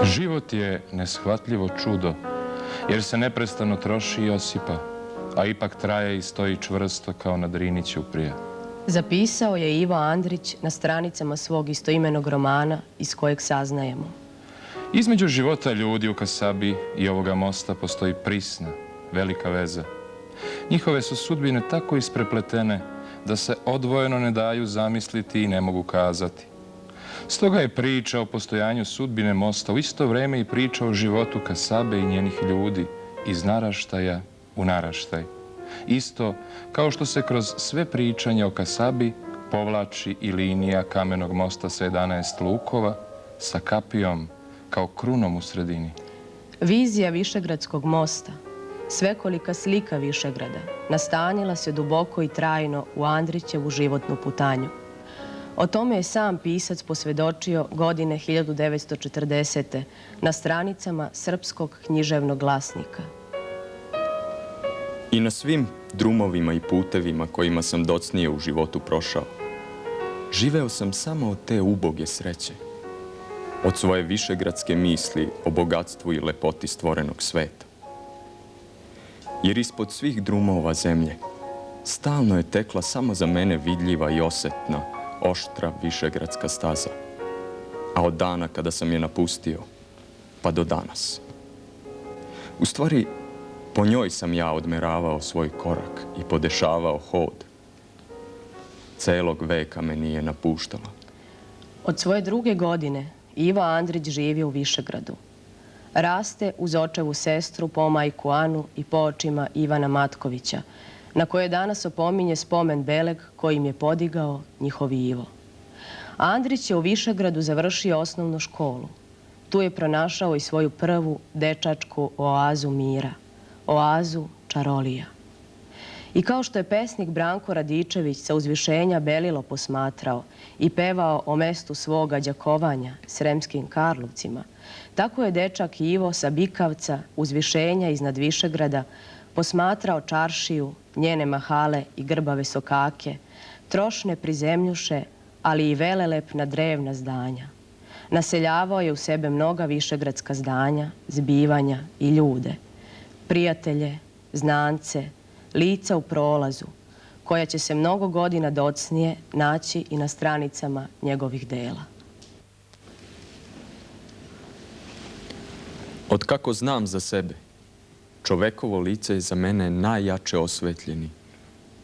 Život je neshvatljivo čudo, jer se neprestano troši i osipa, a ipak traje i stoji čvrsto kao na Drini ćuprija. Zapisao je Ivo Andrić na stranicama svog istoimenog romana iz kojeg saznajemo. Između života ljudi u Kasabi i ovoga mosta postoji prisna, velika veza. Njihove su sudbine tako isprepletene da se odvojeno ne daju zamisliti i ne mogu kazati. Stoga je priča o postojanju sudbine mosta u isto vreme i priča o životu Kasabe i njenih ljudi iz naraštaja u naraštaj. Isto kao što se kroz sve pričanje o Kasabi povlači i linija kamenog mosta sa 11 lukova sa kapijom kao krunom u sredini. Vizija Višegradskog mosta, svekolika slika Višegrada, nastanila se duboko i trajno u Andrićevu životnu putanju. O tome je sam pisac posvjedočio godine 1940. na stranicama Srpskog književnog glasnika. I na svim drumovima i putevima kojima sam docnije u životu prošao, živeo sam samo od te uboge sreće, od svoje višegradske misli o bogatstvu i lepoti stvorenog sveta. Jer ispod svih drumova zemlje stalno je tekla samo za mene vidljiva i osetna, oštra višegradska staza, a od dana kada sam je napustio, pa do danas. U stvari, po njoj sam ja odmeravao svoj korak i podešavao hod. Celog veka me nije napuštala. Od svoje 2. godine Ivo Andrić živi u Višegradu. Raste uz očevu sestru, pomajku Anu i po očima Ivana Matkovića, na koje danas opominje spomen beleg kojim je podigao njihov Ivo. Andrić je u Višegradu završio osnovnu školu. Tu je pronašao i svoju prvu dečačku oazu mira, oazu čarolija. I kao što je pesnik Branko Radičević sa uzvišenja Belilo posmatrao i pevao o mestu svoga đakovanja, Sremskim Karlovcima, tako je dečak Ivo sa Bikavca, uzvišenja iznad Višegrada, posmatrao čaršiju, njene mahale i grbave sokake, trošne prizemljuše, ali i velelepna drevna zdanja. Naseljavao je u sebe mnoga višegradska zdanja, zbivanja i ljude, prijatelje, znance, lica u prolazu, koja će se mnogo godina docnije naći i na stranicama njegovih dela. Od kako znam za sebe, čovekovo lice je za mene najjače osvetljeni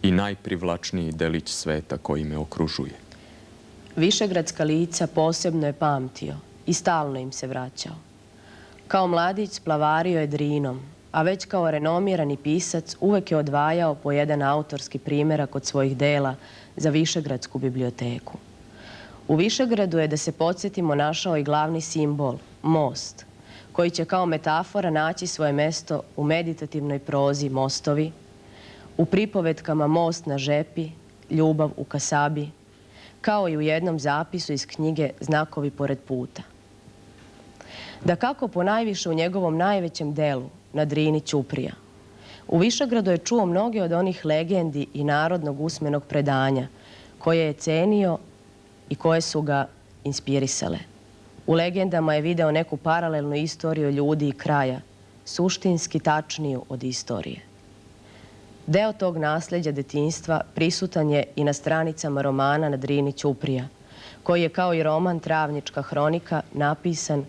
i najprivlačniji delić sveta koji me okružuje. Višegradska lica posebno je pamtio i stalno im se vraćao. Kao mladić splavario je Drinom, a već kao renomirani pisac uvek je odvajao po jedan autorski primjerak od svojih dela za Višegradsku biblioteku. U Višegradu je, da se podsjetimo, našao i glavni simbol, most, koji će kao metafora naći svoje mesto u meditativnoj prozi Mostovi, u pripovetkama Most na žepi, Ljubav u Kasabi, kao i u jednom zapisu iz knjige Znakovi pored puta. Da kako ponajviše u njegovom najvećem delu, na Drini ćuprija. U Višegradu je čuo mnoge od onih legendi i narodnog usmenog predanja koje je cenio i koje su ga inspirisale. U legendama je video neku paralelnu istoriju ljudi i kraja, suštinski tačniju od istorije. Deo tog nasljeđa detinjstva prisutan je i na stranicama romana Na Drini ćuprija, koji je kao i roman Travnička hronika napisan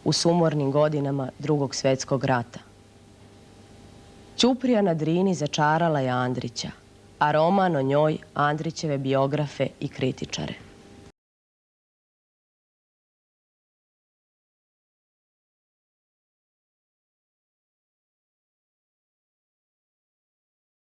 u sumornim godinama Drugog svjetskog rata. Ćuprija na Drini začarala je Andrića, a roman o njoj Andrićeve biografe i kritičare.